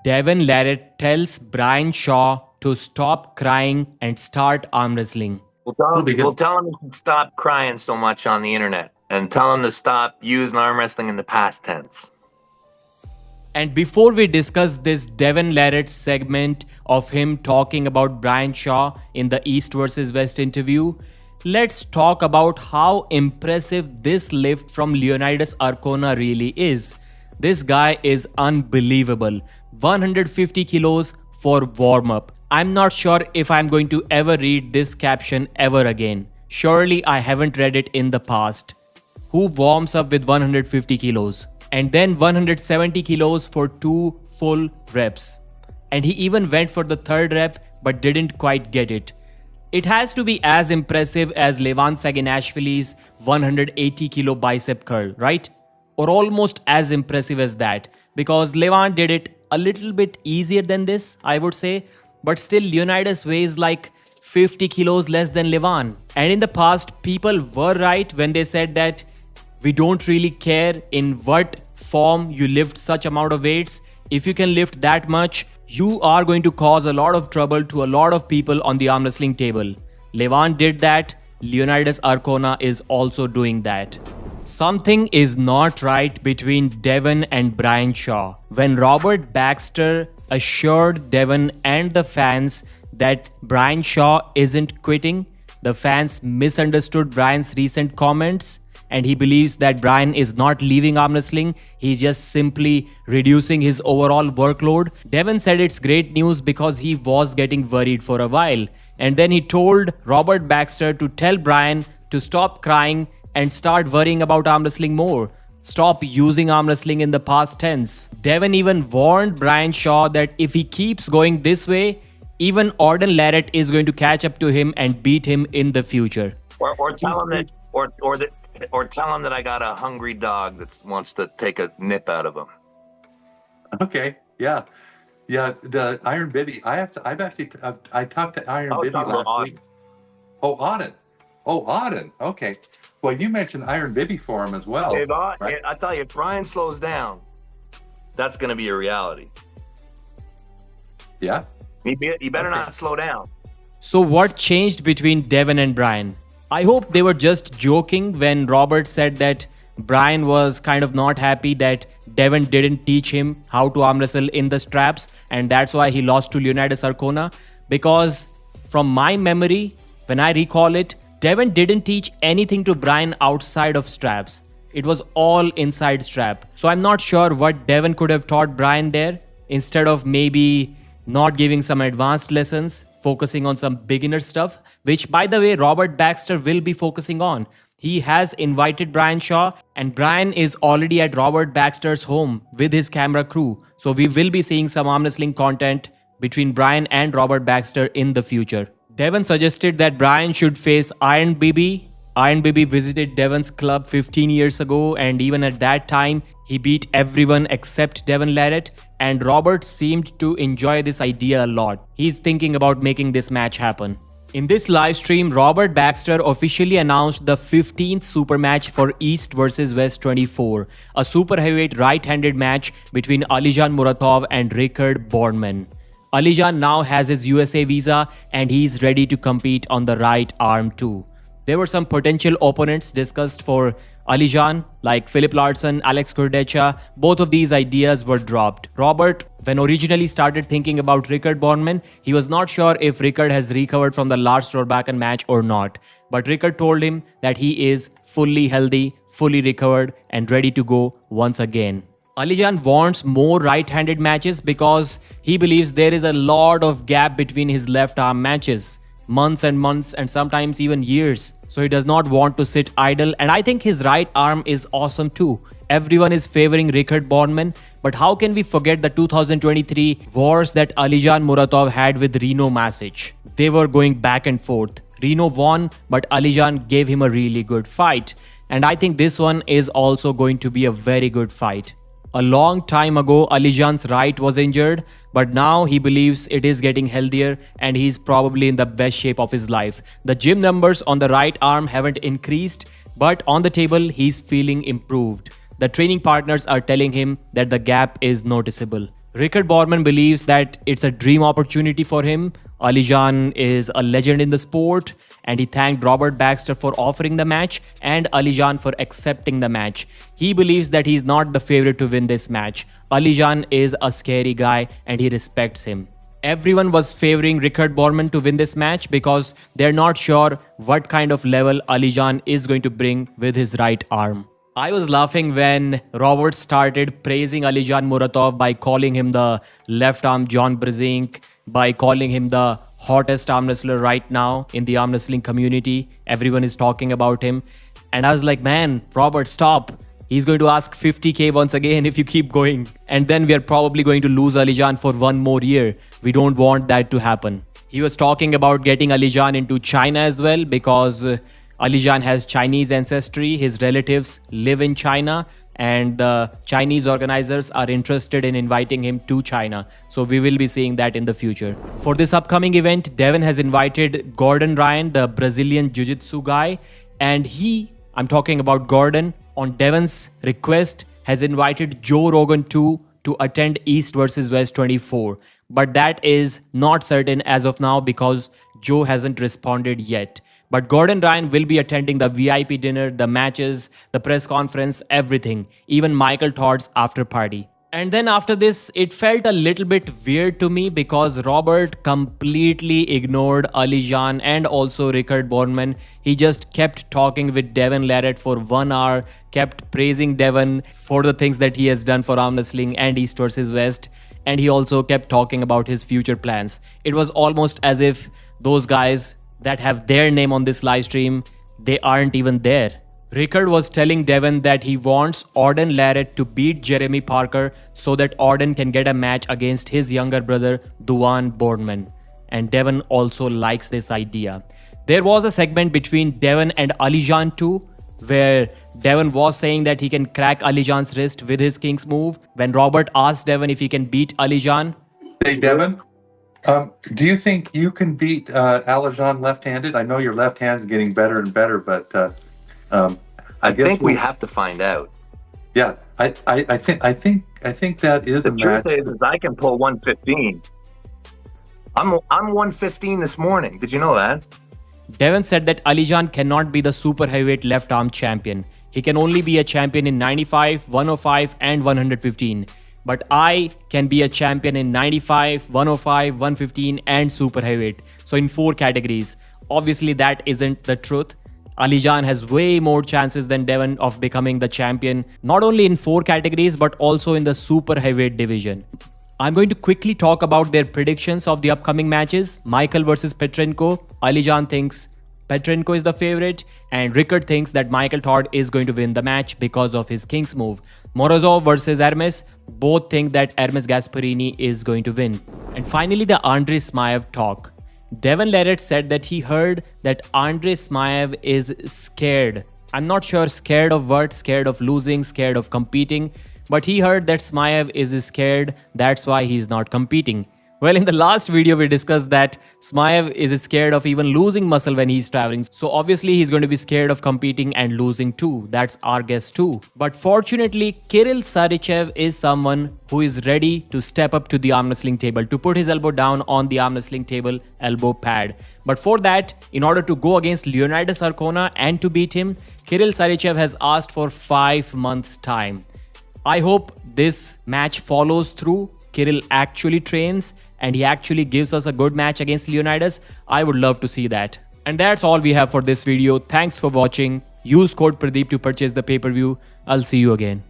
Devin Larratt tells Brian Shaw to stop crying and start arm wrestling. We'll tell him to stop crying so much on the internet and tell him to stop using arm wrestling in the past tense. And before we discuss this Devin Larratt segment of him talking about Brian Shaw in the East versus West interview, let's talk about how impressive this lift from Leonidas Arcona really is. This guy is unbelievable. 150 kilos for warm-up. I'm not sure if I'm going to ever read this caption ever again. Surely I haven't read it in the past. Who warms up with 150 kilos? And then 170 kilos for 2 full reps. And he even went for the third rep but didn't quite get it. It has to be as impressive as Levan Saginashvili's 180 kilo bicep curl, right? Or almost as impressive as that, because Levan did it a little bit easier than this, I would say, but still Leonidas weighs like 50 kilos less than Levan. And in the past, people were right when they said that we don't really care in what form you lift such amount of weights. If you can lift that much, you are going to cause a lot of trouble to a lot of people on the arm wrestling table. Levan did that. Leonidas Arcona is also doing that. Something is not right between Devin and Brian Shaw. When Robert Baxter assured Devin and the fans that Brian Shaw isn't quitting, the fans misunderstood Brian's recent comments, and he believes that Brian is not leaving arm wrestling, he's just simply reducing his overall workload. Devin said it's great news because he was getting worried for a while. And then he told Robert Baxter to tell Brian to stop crying and start worrying about arm wrestling more. Stop using arm wrestling in the past tense. Devin even warned Brian Shaw that if he keeps going this way, even Orden Larratt is going to catch up to him and beat him in the future. Or tell him that, or tell him that I got a hungry dog that wants to take a nip out of him. Okay, yeah. The Iron Bibby. I talked to Iron Bibby last week. Oh, Auden. Okay. Well, you mentioned Iron Bibby for him as well. Right? I tell you, if Brian slows down, that's going to be a reality. Yeah. He better not slow down. So what changed between Devin and Brian? I hope they were just joking when Robert said that Brian was kind of not happy that Devin didn't teach him how to arm wrestle in the straps, and that's why he lost to Leonidas Arcona. Because from my memory, when I recall it, Devin didn't teach anything to Brian outside of straps. It was all inside strap. So I'm not sure what Devin could have taught Brian there, instead of maybe not giving some advanced lessons, focusing on some beginner stuff, which by the way, Robert Baxter will be focusing on. He has invited Brian Shaw, and Brian is already at Robert Baxter's home with his camera crew. So we will be seeing some arm wrestling content between Brian and Robert Baxter in the future. Devin suggested that Brian should face Iron Bibby. Iron Bibby visited Devin's club 15 years ago, and even at that time, he beat everyone except Devin Larratt, and Robert seemed to enjoy this idea a lot. He's thinking about making this match happen. In this live stream, Robert Baxter officially announced the 15th super match for East vs West 24, a super heavyweight right-handed match between Alijan Muratov and Richard Boorman. Alijan now has his USA visa and he's ready to compete on the right arm too. There were some potential opponents discussed for Alijan, like Philip Larson, Alex Kurdecha. Both of these ideas were dropped. Robert, when originally started thinking about Richard Boorman, he was not sure if Richard has recovered from the Lars Rohrbachen match or not. But Richard told him that he is fully healthy, fully recovered and ready to go once again. Alijan wants more right-handed matches because he believes there is a lot of gap between his left arm matches. Months and months and sometimes even years. So he does not want to sit idle, and I think his right arm is awesome too. Everyone is favoring Richard Boorman, but how can we forget the 2023 wars that Alijan Muratov had with Rino Masic? They were going back and forth. Rino won, but Alijan gave him a really good fight. And I think this one is also going to be a very good fight. A long time ago, Alijan's right was injured, but now he believes it is getting healthier and he's probably in the best shape of his life. The gym numbers on the right arm haven't increased, but on the table, he's feeling improved. The training partners are telling him that the gap is noticeable. Rickard Borman believes that it's a dream opportunity for him. Alijan is a legend in the sport, and he thanked Robert Baxter for offering the match and Alijan for accepting the match. He believes that he's not the favorite to win this match. Alijan is a scary guy and he respects him. Everyone was favoring Rickard Borman to win this match because they're not sure what kind of level Alijan is going to bring with his right arm. I was laughing when Robert started praising Alijan Muratov by calling him the left arm John Brzenk, by calling him the hottest arm wrestler right now in the arm wrestling community. Everyone is talking about him. And I was like, man, Robert, stop. He's going to ask 50K once again if you keep going. And then we are probably going to lose Alijan for one more year. We don't want that to happen. He was talking about getting Alijan into China as well because Alijan has Chinese ancestry. His relatives live in China and the Chinese organizers are interested in inviting him to China. So we will be seeing that in the future. For this upcoming event, Devon has invited Gordon Ryan, the Brazilian Jiu-Jitsu guy. And I'm talking about Gordon, on Devon's request, has invited Joe Rogan too to attend East vs West 24. But that is not certain as of now because Joe hasn't responded yet. But Gordon Ryan will be attending the VIP dinner, the matches, the press conference, everything, even Michael Todd's after party. And then after this, it felt a little bit weird to me because Robert completely ignored Alijan and also Rickard Borman. He just kept talking with Devon Larratt for 1 hour, kept praising Devon for the things that he has done for arm wrestling and East vs West. And he also kept talking about his future plans. It was almost as if those guys that have their name on this live stream, they aren't even there. Rickard was telling Devon that he wants Auden Larratt to beat Jeremy Parker so that Auden can get a match against his younger brother, Duane Boardman. And Devon also likes this idea. There was a segment between Devon and Alijan too, where Devon was saying that he can crack Alijan's wrist with his King's move. When Robert asked Devon if he can beat Alijan. Hey, Devon, do you think you can beat Alijan left-handed? I know your left hand's getting better and better, but I think we have to find out. Yeah, I think that is a match. The truth is I can pull 115. I'm 115 this morning. Did you know that? Devon said that Alijan cannot be the super heavyweight left arm champion. He can only be a champion in 95, 105 and 115. But I can be a champion in 95, 105, 115 and super heavyweight. So in 4 categories. Obviously that isn't the truth. Alijan has way more chances than Devon of becoming the champion, not only in 4 categories, but also in the super heavyweight division. I'm going to quickly talk about their predictions of the upcoming matches. Michael versus Petrenko. Alijan thinks Petrenko is the favorite, and Rickard thinks that Michael Todd is going to win the match because of his King's move. Morozov versus Hermes. Both think that Hermes Gasparini is going to win. And finally, the Andrei Smaev talk. Devon Larratt said that he heard that Andrei Smaev is scared. I'm not sure scared of what, scared of losing, scared of competing, but he heard that Smaev is scared, that's why he's not competing. Well, in the last video, we discussed that Smaev is scared of even losing muscle when he's traveling. So obviously, he's going to be scared of competing and losing too. That's our guess too. But fortunately, Kirill Sarychev is someone who is ready to step up to the arm wrestling table, to put his elbow down on the arm wrestling table elbow pad. But for that, in order to go against Leonidas Arcona and to beat him, Kirill Sarychev has asked for 5 months' time. I hope this match follows through. Kirill actually trains and he actually gives us a good match against Leonidas. I would love to see that. And that's all we have for this video. Thanks for watching. Use code Pradeep to purchase the pay-per-view. I'll see you again.